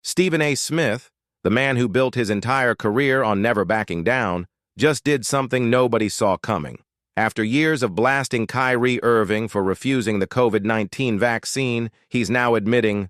Stephen A. Smith, the man who built his entire career on never backing down, just did something nobody saw coming. After years of blasting Kyrie Irving for refusing the COVID-19 vaccine, he's now admitting,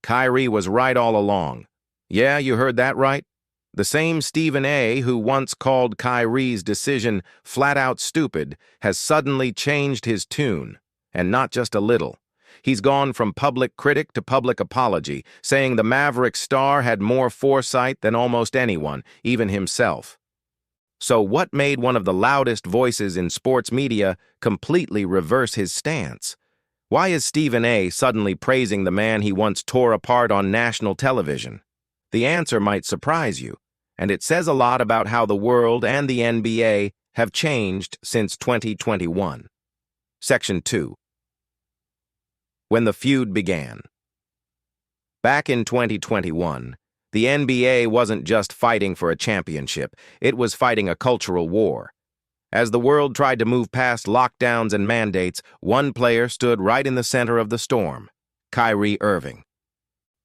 Kyrie was right all along. Yeah, you heard that right. The same Stephen A. who once called Kyrie's decision flat-out stupid has suddenly changed his tune, and not just a little. He's gone from public critic to public apology, saying the Mavericks star had more foresight than almost anyone, even himself. So what made one of the loudest voices in sports media completely reverse his stance? Why is Stephen A. suddenly praising the man he once tore apart on national television? The answer might surprise you, and it says a lot about how the world and the NBA have changed since 2021. Section 2. When the feud began. Back in 2021, the NBA wasn't just fighting for a championship, it was fighting a cultural war. As the world tried to move past lockdowns and mandates, one player stood right in the center of the storm, Kyrie Irving.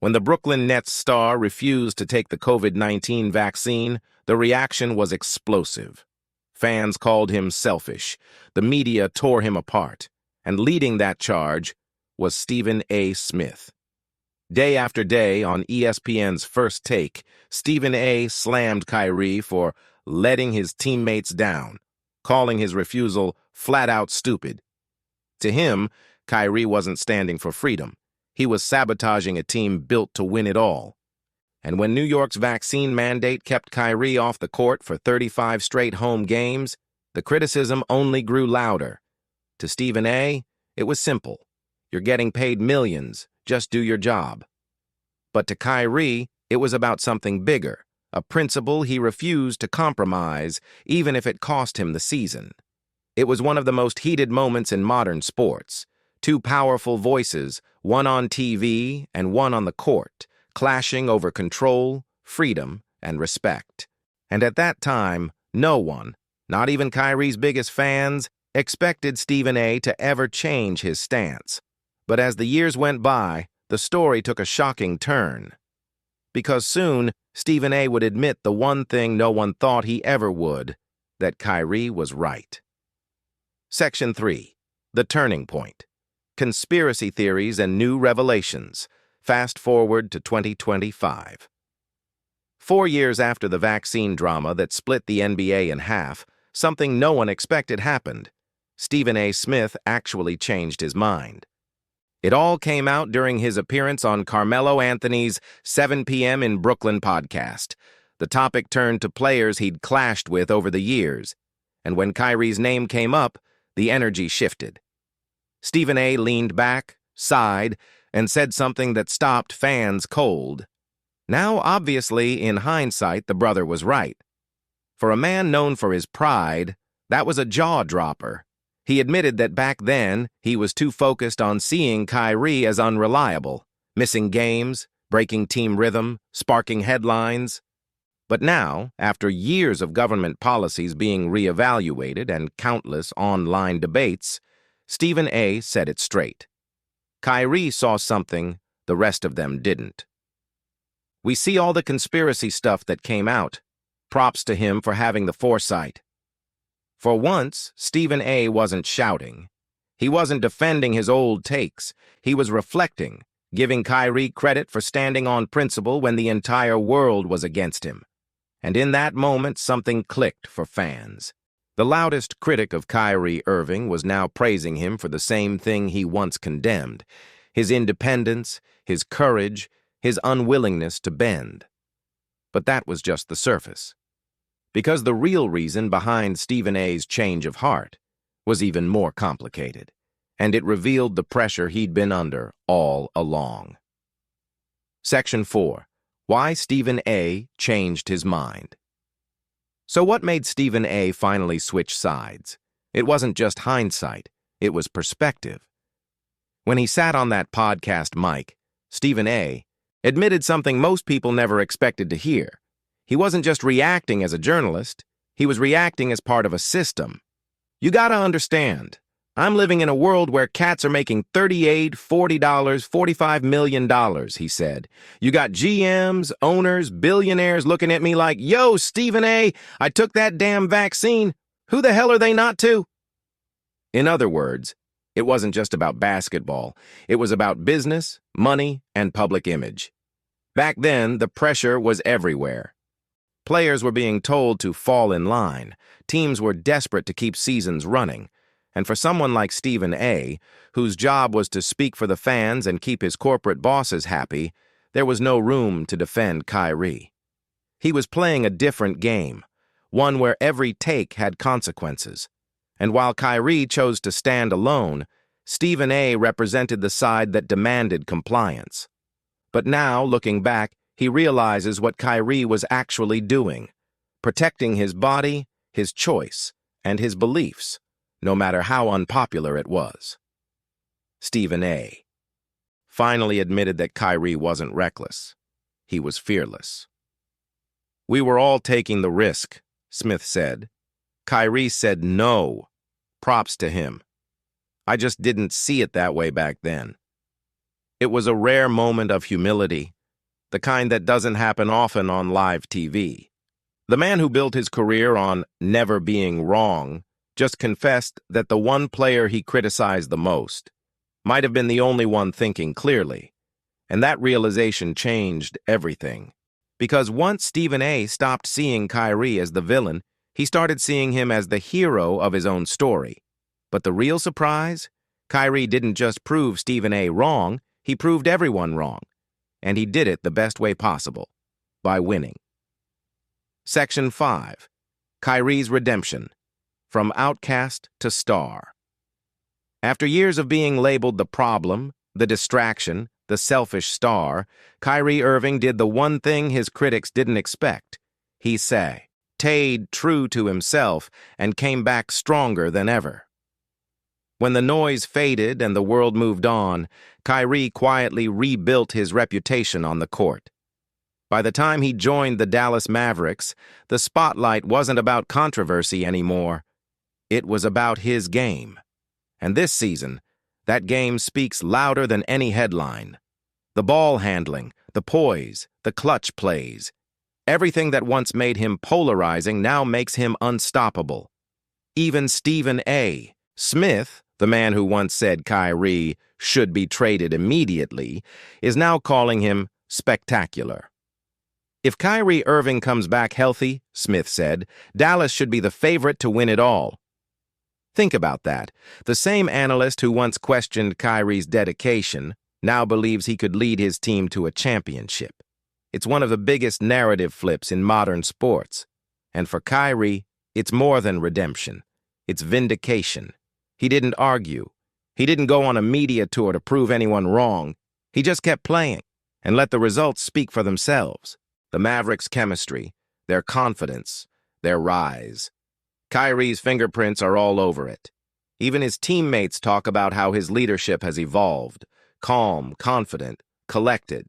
When the Brooklyn Nets star refused to take the COVID-19 vaccine, the reaction was explosive. Fans called him selfish, the media tore him apart, and leading that charge was Stephen A. Smith. Day after day on ESPN's First Take, Stephen A. slammed Kyrie for letting his teammates down, calling his refusal flat-out stupid. To him, Kyrie wasn't standing for freedom. He was sabotaging a team built to win it all. And when New York's vaccine mandate kept Kyrie off the court for 35 straight home games, the criticism only grew louder. To Stephen A., it was simple. You're getting paid millions. Just do your job. But to Kyrie, it was about something bigger, a principle he refused to compromise, even if it cost him the season. It was one of the most heated moments in modern sports. Two powerful voices, one on TV and one on the court, clashing over control, freedom, and respect. And at that time, no one, not even Kyrie's biggest fans, expected Stephen A. to ever change his stance. But as the years went by, the story took a shocking turn. Because soon, Stephen A. would admit the one thing no one thought he ever would, that Kyrie was right. Section 3. The Turning Point. Conspiracy Theories and New Revelations. Fast forward to 2025. 4 years after the vaccine drama that split the NBA in half, something no one expected happened. Stephen A. Smith actually changed his mind. It all came out during his appearance on Carmelo Anthony's 7 p.m. in Brooklyn podcast. The topic turned to players he'd clashed with over the years, and when Kyrie's name came up, the energy shifted. Stephen A. leaned back, sighed, and said something that stopped fans cold. Now, obviously, in hindsight, the brother was right. For a man known for his pride, that was a jaw-dropper. He admitted that back then, he was too focused on seeing Kyrie as unreliable, missing games, breaking team rhythm, sparking headlines. But now, after years of government policies being reevaluated and countless online debates, Stephen A. said it straight. Kyrie saw something the rest of them didn't. We see all the conspiracy stuff that came out. Props to him for having the foresight. For once, Stephen A. wasn't shouting. He wasn't defending his old takes. He was reflecting, giving Kyrie credit for standing on principle when the entire world was against him. And in that moment, something clicked for fans. The loudest critic of Kyrie Irving was now praising him for the same thing he once condemned: his independence, his courage, his unwillingness to bend. But that was just the surface. Because the real reason behind Stephen A.'s change of heart was even more complicated, and it revealed the pressure he'd been under all along. Section 4. Why Stephen A. changed his mind. So what made Stephen A. finally switch sides? It wasn't just hindsight, it was perspective. When he sat on that podcast mic, Stephen A. admitted something most people never expected to hear. He wasn't just reacting as a journalist, he was reacting as part of a system. You gotta understand, I'm living in a world where cats are making $38, $40, $45 million, he said. You got GMs, owners, billionaires looking at me like, yo, Stephen A., I took that damn vaccine. Who the hell are they not to? In other words, it wasn't just about basketball. It was about business, money, and public image. Back then, the pressure was everywhere. Players were being told to fall in line. Teams were desperate to keep seasons running. And for someone like Stephen A., whose job was to speak for the fans and keep his corporate bosses happy, there was no room to defend Kyrie. He was playing a different game, one where every take had consequences. And while Kyrie chose to stand alone, Stephen A. represented the side that demanded compliance. But now, looking back, he realizes what Kyrie was actually doing, protecting his body, his choice, and his beliefs, no matter how unpopular it was. Stephen A. finally admitted that Kyrie wasn't reckless. He was fearless. We were all taking the risk, Smith said. Kyrie said no. Props to him. I just didn't see it that way back then. It was a rare moment of humility, the kind that doesn't happen often on live TV. The man who built his career on never being wrong just confessed that the one player he criticized the most might have been the only one thinking clearly. And that realization changed everything. Because once Stephen A. stopped seeing Kyrie as the villain, he started seeing him as the hero of his own story. But the real surprise? Kyrie didn't just prove Stephen A. wrong, he proved everyone wrong. And he did it the best way possible, by winning. Section 5. Kyrie's Redemption. From Outcast to Star. After years of being labeled the problem, the distraction, the selfish star, Kyrie Irving did the one thing his critics didn't expect. He stayed true to himself and came back stronger than ever. When the noise faded and the world moved on, Kyrie quietly rebuilt his reputation on the court. By the time he joined the Dallas Mavericks, the spotlight wasn't about controversy anymore. It was about his game. And this season, that game speaks louder than any headline. The ball handling, the poise, the clutch plays. Everything that once made him polarizing now makes him unstoppable. Even Stephen A. Smith, the man who once said Kyrie should be traded immediately, is now calling him spectacular. If Kyrie Irving comes back healthy, Smith said, Dallas should be the favorite to win it all. Think about that. The same analyst who once questioned Kyrie's dedication now believes he could lead his team to a championship. It's one of the biggest narrative flips in modern sports. And for Kyrie, it's more than redemption. It's vindication. He didn't argue. He didn't go on a media tour to prove anyone wrong. He just kept playing and let the results speak for themselves. The Mavericks' chemistry, their confidence, their rise. Kyrie's fingerprints are all over it. Even his teammates talk about how his leadership has evolved. Calm, confident, collected.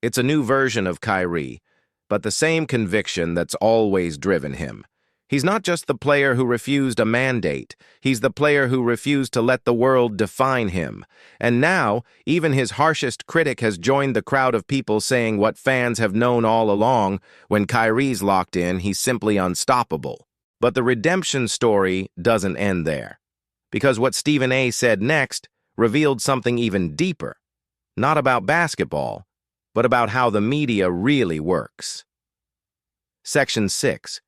It's a new version of Kyrie, but the same conviction that's always driven him. He's not just the player who refused a mandate. He's the player who refused to let the world define him. And now, even his harshest critic has joined the crowd of people saying what fans have known all along: when Kyrie's locked in, he's simply unstoppable. But the redemption story doesn't end there. Because what Stephen A. said next revealed something even deeper. Not about basketball, but about how the media really works. Section 6.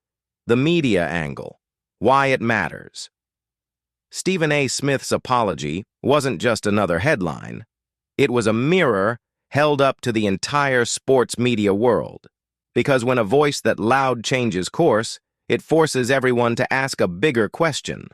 The media angle. Why it matters. Stephen A. Smith's apology wasn't just another headline. It was a mirror held up to the entire sports media world. Because when a voice that loud changes course, it forces everyone to ask a bigger question.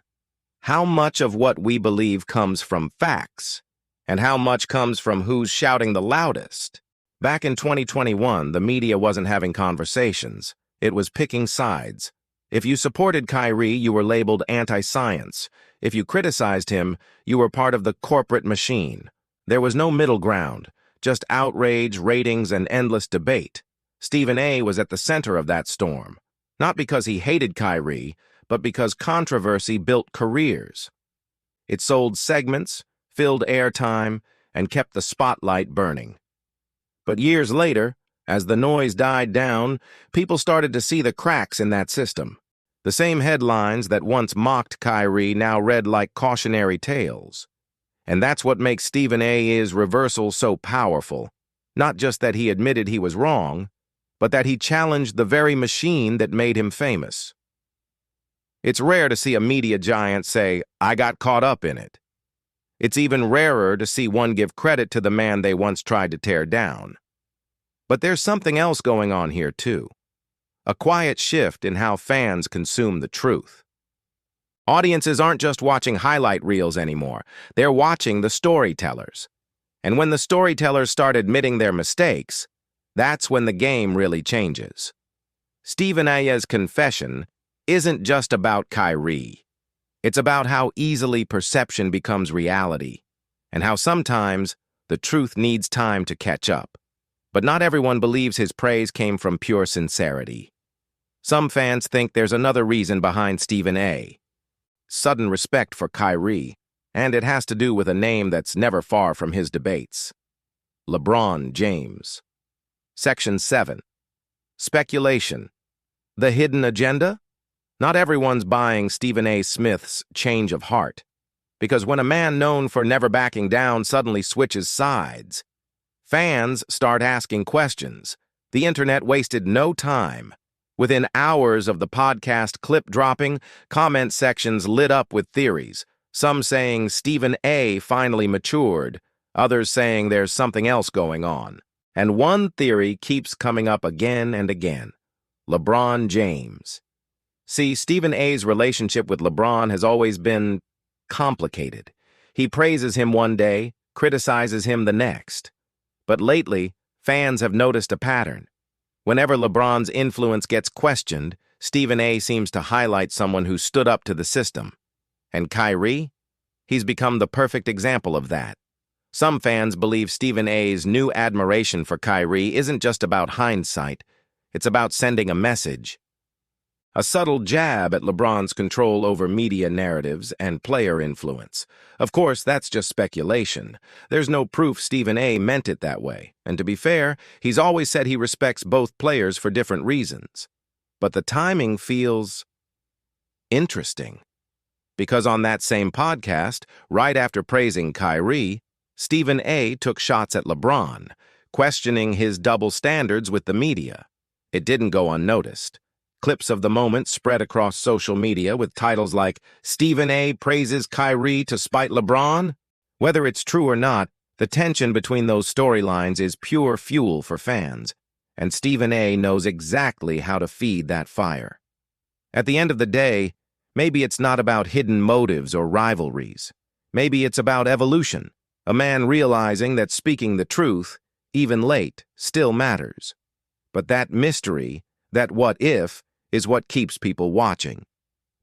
How much of what we believe comes from facts? And how much comes from who's shouting the loudest? Back in 2021, the media wasn't having conversations. It was picking sides. If you supported Kyrie, you were labeled anti-science. If you criticized him, you were part of the corporate machine. There was no middle ground, just outrage, ratings, and endless debate. Stephen A. was at the center of that storm. Not because he hated Kyrie, but because controversy built careers. It sold segments, filled airtime, and kept the spotlight burning. But years later, as the noise died down, people started to see the cracks in that system. The same headlines that once mocked Kyrie now read like cautionary tales. And that's what makes Stephen A's reversal so powerful. Not just that he admitted he was wrong, but that he challenged the very machine that made him famous. It's rare to see a media giant say, "I got caught up in it." It's even rarer to see one give credit to the man they once tried to tear down. But there's something else going on here, too. A quiet shift in how fans consume the truth. Audiences aren't just watching highlight reels anymore. They're watching the storytellers. And when the storytellers start admitting their mistakes, that's when the game really changes. Stephen A's confession isn't just about Kyrie. It's about how easily perception becomes reality, and how sometimes the truth needs time to catch up. But not everyone believes his praise came from pure sincerity. Some fans think there's another reason behind Stephen A. Sudden respect for Kyrie, and it has to do with a name that's never far from his debates. LeBron James. Section 7. Speculation. The hidden agenda? Not everyone's buying Stephen A. Smith's change of heart, because when a man known for never backing down suddenly switches sides, fans start asking questions. The internet wasted no time. Within hours of the podcast clip dropping, comment sections lit up with theories, some saying Stephen A. finally matured, others saying there's something else going on. And one theory keeps coming up again and again: LeBron James. See, Stephen A's relationship with LeBron has always been complicated. He praises him one day, criticizes him the next. But lately, fans have noticed a pattern. Whenever LeBron's influence gets questioned, Stephen A seems to highlight someone who stood up to the system. And Kyrie? He's become the perfect example of that. Some fans believe Stephen A's new admiration for Kyrie isn't just about hindsight, it's about sending a message. A subtle jab at LeBron's control over media narratives and player influence. Of course, that's just speculation. There's no proof Stephen A meant it that way. And to be fair, he's always said he respects both players for different reasons. But the timing feels interesting. Because on that same podcast, right after praising Kyrie, Stephen A took shots at LeBron, questioning his double standards with the media. It didn't go unnoticed. Clips of the moment spread across social media with titles like "Stephen A praises Kyrie to spite LeBron." Whether it's true or not, the tension between those storylines is pure fuel for fans, and Stephen A knows exactly how to feed that fire. At the end of the day, maybe it's not about hidden motives or rivalries. Maybe it's about evolution, a man realizing that speaking the truth, even late, still matters. But that mystery, that what if, is what keeps people watching.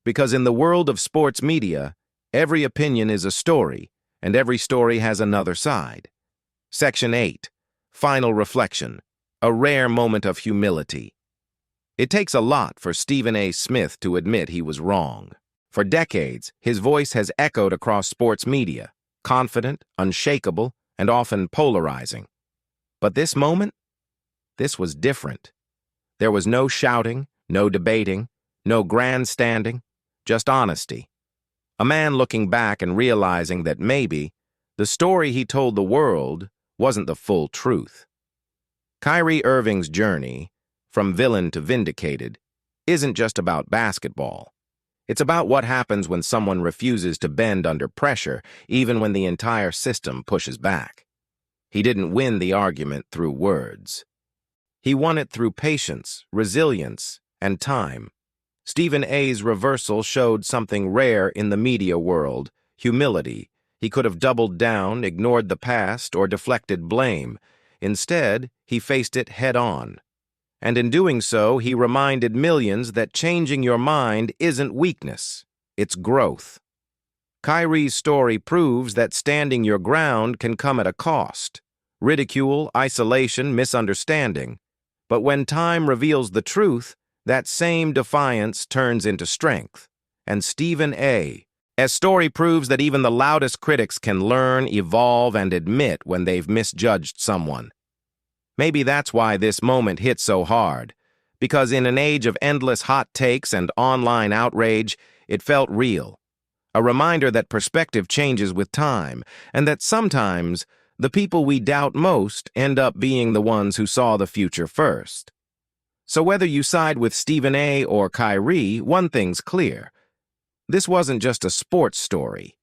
Because in the world of sports media, every opinion is a story, and every story has another side. Section 8. Final reflection. A rare moment of humility. It takes a lot for Stephen A. Smith to admit he was wrong. For decades, his voice has echoed across sports media, confident, unshakable, and often polarizing. But this moment? This was different. There was no shouting, no debating, no grandstanding, just honesty. A man looking back and realizing that maybe the story he told the world wasn't the full truth. Kyrie Irving's journey, from villain to vindicated, isn't just about basketball. It's about what happens when someone refuses to bend under pressure, even when the entire system pushes back. He didn't win the argument through words. He won it through patience, resilience, and time. Stephen A's reversal showed something rare in the media world: humility. He could have doubled down, ignored the past, or deflected blame. Instead, he faced it head-on. And in doing so, he reminded millions that changing your mind isn't weakness, it's growth. Kyrie's story proves that standing your ground can come at a cost: ridicule, isolation, misunderstanding. But when time reveals the truth, that same defiance turns into strength. And Stephen A As story proves that even the loudest critics can learn, evolve, and admit when they've misjudged someone. Maybe that's why this moment hit so hard, because in an age of endless hot takes and online outrage, it felt real. A reminder that perspective changes with time, and that sometimes the people we doubt most end up being the ones who saw the future first. So whether you side with Stephen A. or Kyrie, one thing's clear. This wasn't just a sports story.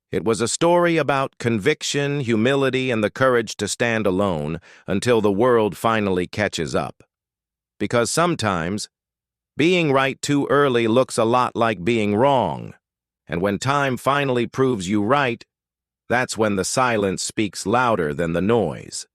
It was a story about conviction, humility, and the courage to stand alone until the world finally catches up. Because sometimes, being right too early looks a lot like being wrong. And when time finally proves you right, that's when the silence speaks louder than the noise.